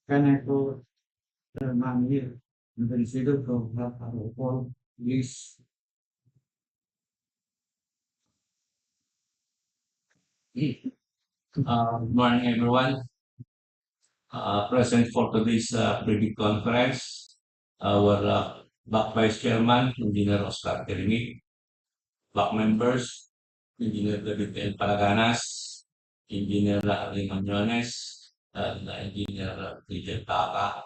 Can I put the man here? You consider to have a report, please. Good morning, everyone. Present for today's preview conference, our back Vice Chairman, Engineer Oscar Terimik, back members, Engineer David L. Palaganas, Engineer Larry Manyones, and Engineer Rigel Taka.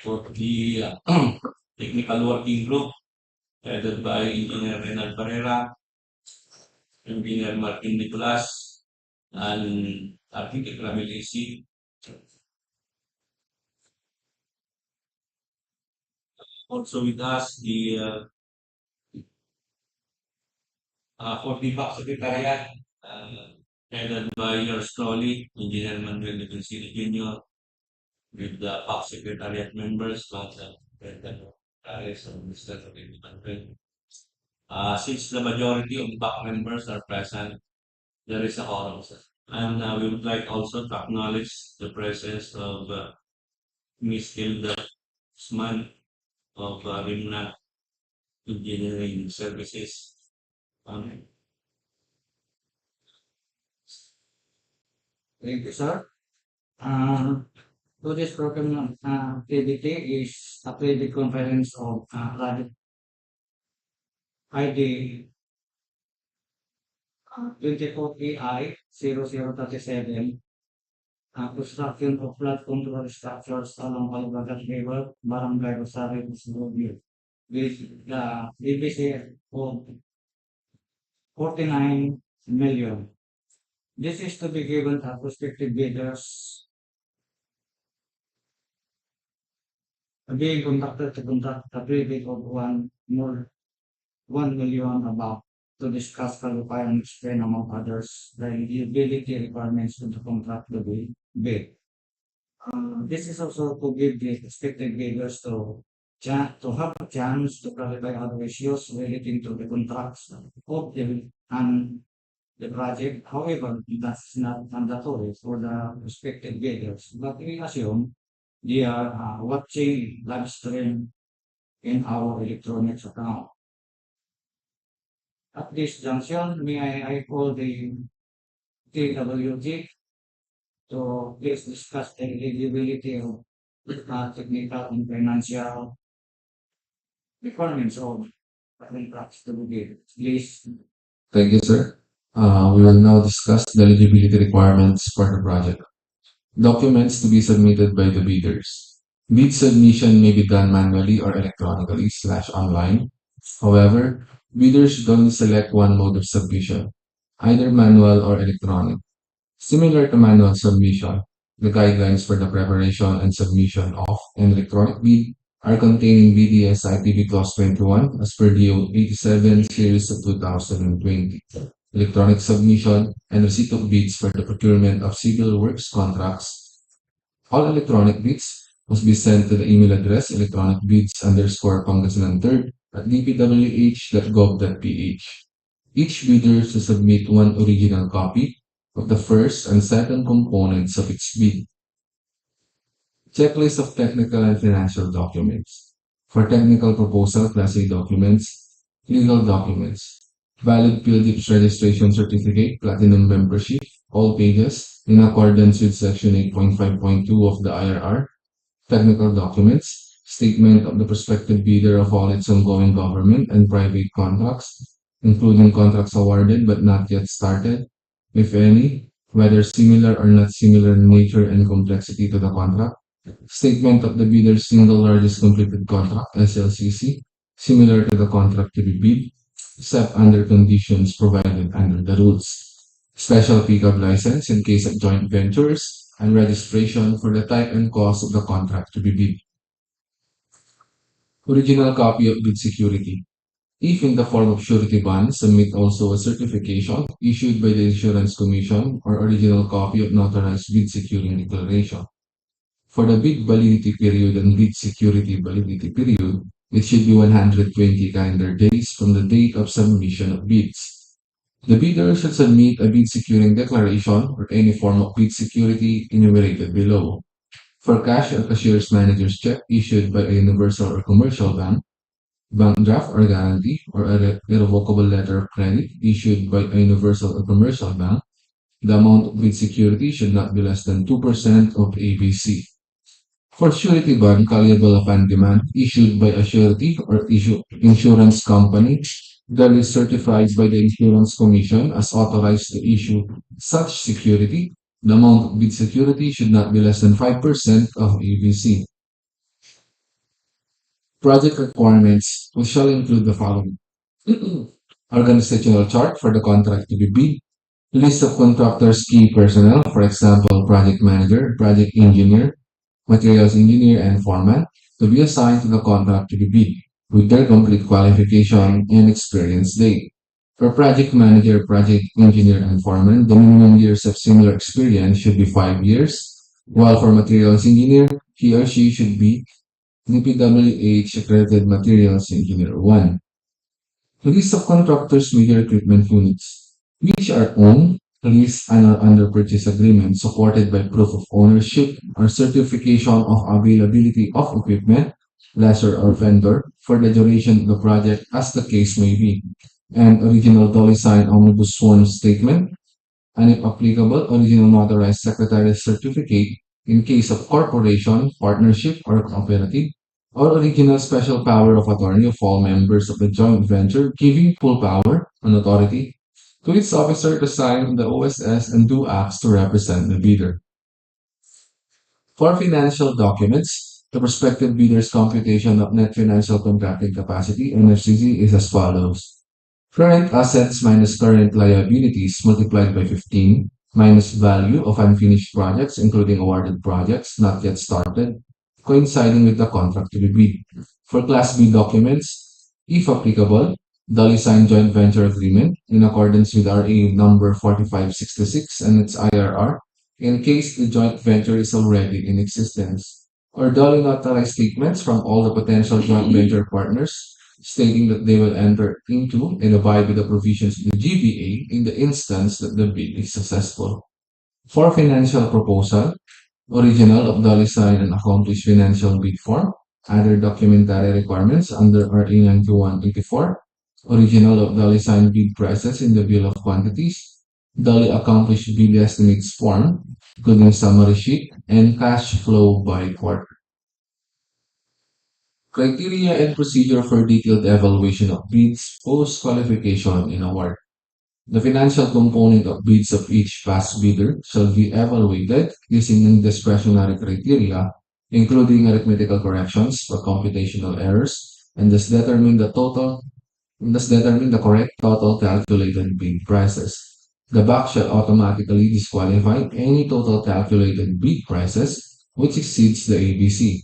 For the technical working group, headed by Engineer Renal Barrera, Engineer Martin Nicolas, and Architect Ramil AC. Also with us, for the back secretariat, headed by yours truly, Engineer Manuel Defensini Jr., with the back secretariat members, Brendan Paris and Mr. Manuel. Since the majority of the back members are present, there is a quorum, sir. And we would like also to acknowledge the presence of Ms. Hilda Usman of Rimna Engineering Services. Thank you, sir. Uh, Today's program activity is a private conference of project ID 24AI0037, construction of flood control structures along Aloragat River, Barangay Rosario, Pozorrubio, with the DBC of 49 million. This is to be given to prospective bidders being conducted to conduct a pre-bid of 1 million above to discuss the requirements and among others, the eligibility requirements of the contract to be bid. This is also to give the expected bidders to have a chance to clarify other issues relating to the contracts of the project. However, that's not mandatory for the respective bidders, but we assume they are watching live stream in our electronics account. At this junction, may I call the TWG to please discuss the eligibility of technical and financial requirements of contracts to be given. Please. Thank you, sir. We will now discuss the eligibility requirements for the project. Documents to be submitted by the bidders. Bid submission may be done manually or electronically / online. However, bidders should only select one mode of submission, either manual or electronic. Similar to manual submission, the guidelines for the preparation and submission of an electronic bid are contained in BDS IPB Clause 21 as per DO 87 Series of 2020. Electronic submission and receipt of bids for the procurement of civil works contracts. All electronic bids must be sent to the email address electronicbids_Pangasinan3rd at dpwh.gov.ph. Each bidder should submit one original copy of the first and second components of its bid. Checklist of technical and financial documents. For technical proposal, Class A documents, legal documents, valid PhilDIPS registration certificate, platinum membership, all pages, in accordance with Section 8.5.2 of the IRR, technical documents, statement of the prospective bidder of all its ongoing government and private contracts, including contracts awarded but not yet started, if any, whether similar or not similar in nature and complexity to the contract, statement of the bidder's single largest completed contract, SLCC, similar to the contract to be bid, except under conditions provided under the rules, special pickup license in case of joint ventures, and registration for the type and cost of the contract to be bid. Original copy of bid security. If in the form of surety bond, submit also a certification issued by the Insurance Commission or original copy of notarized bid securing declaration. For the bid validity period and bid security validity period, it should be 120 calendar days from the date of submission of bids. The bidder should submit a bid securing declaration or any form of bid security enumerated below. For cash or cashier's manager's check issued by a universal or commercial bank, bank draft or guarantee, or a irrevocable letter of credit issued by a universal or commercial bank, the amount of bid security should not be less than 2% of ABC. For surety bond callable upon demand issued by a surety or issue insurance company that is certified by the Insurance Commission as authorized to issue such security, the amount of bid security should not be less than 5% of ABC. Project requirements, we shall include the following. Organizational chart for the contract to be bid, list of contractors' key personnel, for example, project manager, project engineer, materials engineer, and foreman, to be assigned to the contract to be bid, with their complete qualification and experience date. For project manager, project engineer, and foreman, the minimum years of similar experience should be 5 years, while for materials engineer, he or she should be DPWH accredited materials engineer 1. List of contractors' major equipment units, which are owned, leased, and are under purchase agreement supported by proof of ownership or certification of availability of equipment, lessor or vendor, for the duration of the project as the case may be, and original dolly sign omnibus sworn statement, and if applicable, original notarized secretary's certificate in case of corporation, partnership, or cooperative, or original special power of attorney of all members of the joint venture, giving full power and authority to its officer to sign the OSS and do acts to represent the bidder. For financial documents, the prospective bidder's computation of net financial contracting capacity (NFCC) is as follows: current assets minus current liabilities multiplied by 15 minus value of unfinished projects, including awarded projects not yet started, coinciding with the contract to be bid. For Class B documents, if applicable, Dolly signed joint venture agreement in accordance with RA number 4566 and its IRR in case the joint venture is already in existence, or Dolly notarized statements from all the potential joint venture partners stating that they will enter into and abide with the provisions of the GVA in the instance that the bid is successful. For financial proposal, original of Dolly signed and accomplished financial bid form, other documentary requirements under RA 9184, original of Dolly signed bid prices in the bill of quantities, Dolly accomplished bid estimates form, including summary sheet and cash flow by quarter. Criteria and procedure for detailed evaluation of bids, post qualification, and award. The financial component of bids of each past bidder shall be evaluated using discretionary criteria, including arithmetical corrections for computational errors, and thus determine the correct total calculated bid prices. The BAC shall automatically disqualify any total calculated bid prices which exceeds the ABC.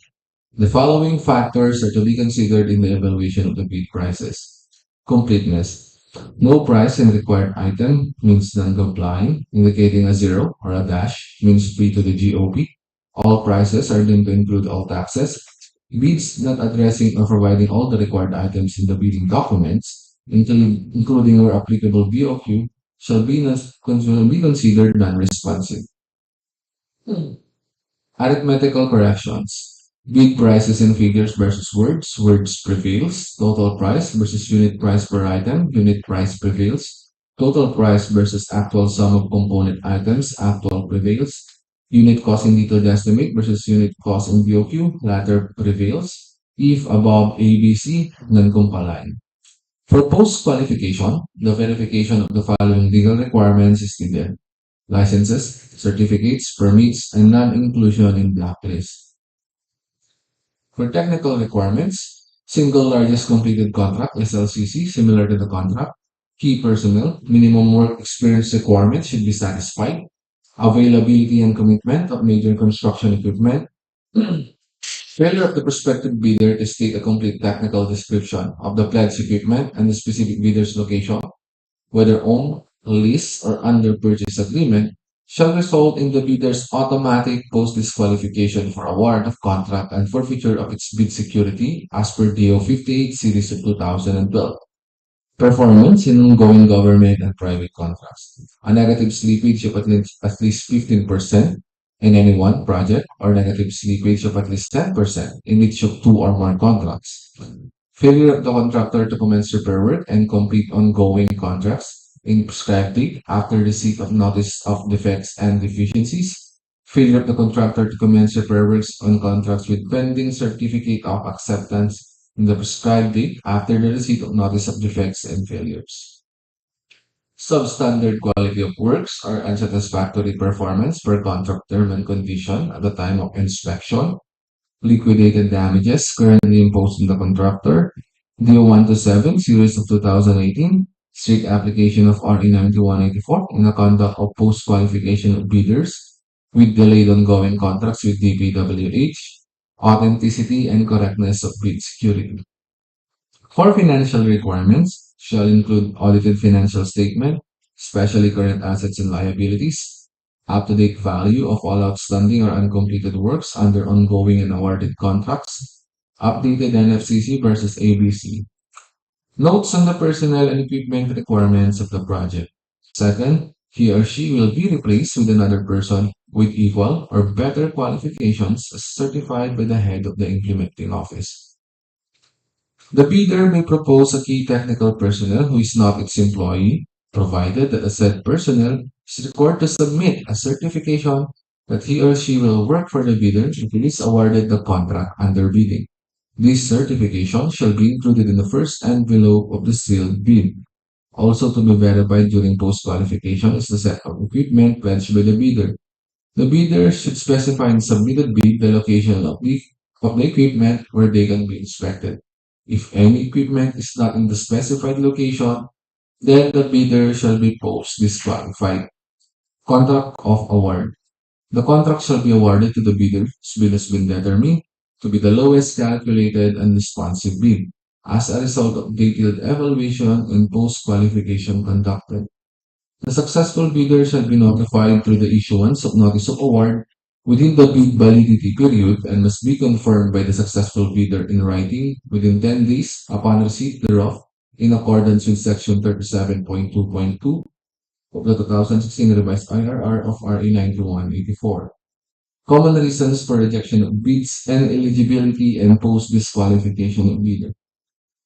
The following factors are to be considered in the evaluation of the bid prices. Completeness. No price in required item means non-complying, indicating a zero or a dash means free to the GOP. All prices are deemed to include all taxes. Bids not addressing or providing all the required items in the bidding documents, including where applicable BOQ, shall be considered non-responsive. Arithmetical corrections. Bid prices in figures versus words. Words prevails. Total price versus unit price per item. Unit price prevails. Total price versus actual sum of component items. Actual prevails. Unit cost in detailed estimate versus unit cost in BOQ. Latter prevails. If above ABC, non-compliant. For post-qualification, the verification of the following legal requirements is needed: licenses, certificates, permits, and non-inclusion in blacklist. For technical requirements, single largest completed contract (SLCC) similar to the contract, key personnel, minimum work experience requirements should be satisfied, availability and commitment of major construction equipment, failure of the prospective bidder to state a complete technical description of the pledged equipment and the specific bidder's location, whether owned, leased, or under purchase agreement, shall result in the bidder's automatic post-disqualification for award of contract and forfeiture of its bid security as per DO 58 Series of 2012. Performance in ongoing government and private contracts. A negative slippage of at least 15%, in any one project or negative slippage of at least 10% in each of two or more contracts. Failure of the contractor to commence repair work and complete ongoing contracts in prescribed date after receipt of notice of defects and deficiencies. Failure of the contractor to commence repair works on contracts with pending certificate of acceptance in the prescribed date after the receipt of notice of defects and failures. Substandard quality of works or unsatisfactory performance per contract term and condition at the time of inspection. Liquidated damages currently imposed on the contractor. DO-127 series of 2018. Strict application of RE 9184 in the conduct of post-qualification of bidders with delayed ongoing contracts with DPWH. Authenticity and correctness of bid security. For financial requirements, shall include audited financial statement, especially current assets and liabilities, up-to-date value of all outstanding or uncompleted works under ongoing and awarded contracts, updated NFCC versus ABC. Notes on the personnel and equipment requirements of the project. Second, he or she will be replaced with another person with equal or better qualifications as certified by the head of the implementing office. The bidder may propose a key technical personnel who is not its employee, provided that the said personnel is required to submit a certification that he or she will work for the bidder if it is awarded the contract under bidding. This certification shall be included in the first envelope of the sealed bid. Also to be verified during post-qualification is the set of equipment pledged by the bidder. The bidder should specify in submitted bid the location of the equipment where they can be inspected. If any equipment is not in the specified location, then the bidder shall be post disqualified. Contract of award. The contract shall be awarded to the bidder whose bid has been determined to be the lowest calculated and responsive bid as a result of detailed evaluation and post-qualification conducted. The successful bidder shall be notified through the issuance of notice of award within the bid validity period and must be confirmed by the successful bidder in writing within 10 days upon receipt thereof in accordance with Section 37.2.2 of the 2016 revised IRR of RA 9184. Common reasons for rejection of bids and eligibility and post-disqualification of bidder.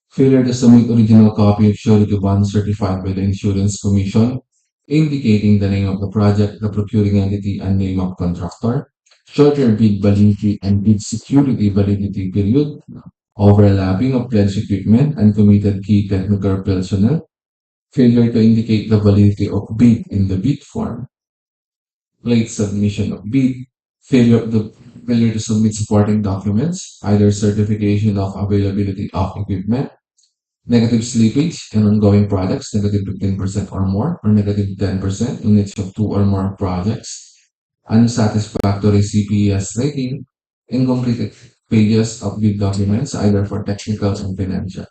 Failure to submit original copy of surety bond certified by the Insurance Commission, indicating the name of the project, the procuring entity, and name of contractor. Shorter bid validity and bid security validity period. Overlapping of pledged equipment and committed key technical personnel. Failure to indicate the validity of bid in the bid form. Late submission of bid. Failure to submit supporting documents, either certification of availability of equipment, negative slippage in ongoing projects, negative 15% or more, or negative 10% in each of two or more projects, unsatisfactory CPS rating, incomplete pages of bid documents, either for technical and financial.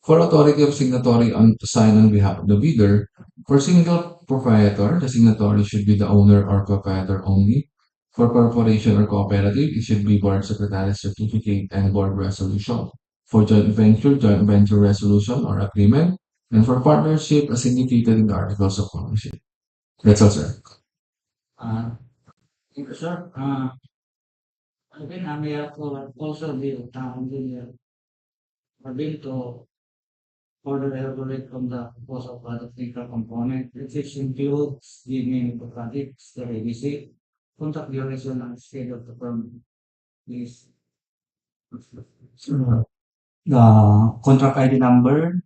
For authority of signatory to sign on behalf of the bidder, for single proprietor, the signatory should be the owner or proprietor only. For corporation or cooperative, it should be board secretary certificate and board resolution. For joint venture resolution or agreement. And for partnership, as indicated in the articles of ownership. That's all, sir. Thank you, sir. Again, I may have to also be been to further elaborate on the cost of the technical component, which includes the main projects, the ABC, contract duration, and scale of the firm. Please. The contract ID number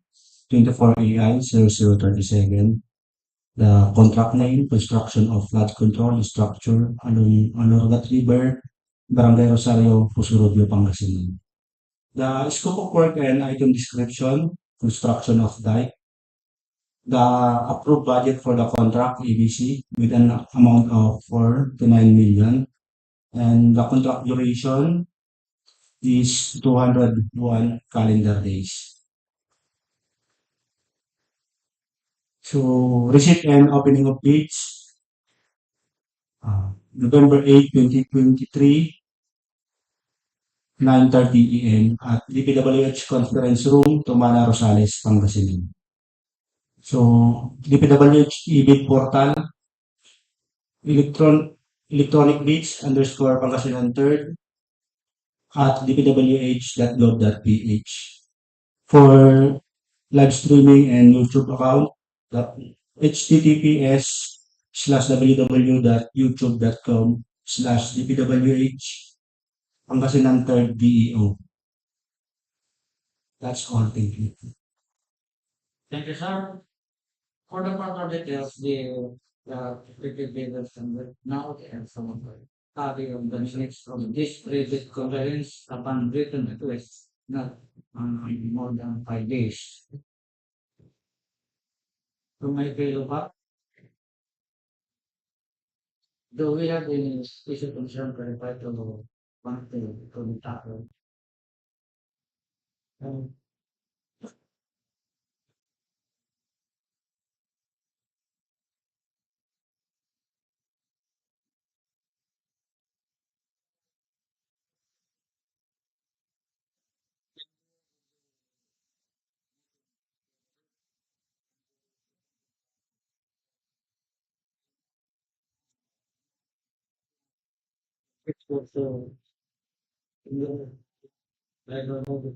24AI0037. The contract name, construction of flood control structure along Aloragat River, Barangay Rosario, Pozorrubio, Pangasinan. The scope of work and item description, construction of dike. The approved budget for the contract, ABC, with an amount of 4 to 9 million. And the contract duration is 201 calendar days. So, receipt and opening of bids, November 8, 2023, 9:30 AM at DPWH Conference Room, Tumana, Rosales, Pangasinan. So, DPWH e-bid portal, electronic bits underscore Pangasinan third at dpwh.gov.ph. For live streaming and YouTube account, https://www.youtube.com/dpwh Pangasinan third DEO. That's all. Thank you. Thank you, sir. For the further details, the repeat details and now and some of the copy of the minutes from this previous conference upon written request, not more than 5 days. To my fellow back, do we have any special concern clarified to one to the tackle? Um, it's also, I don't know, the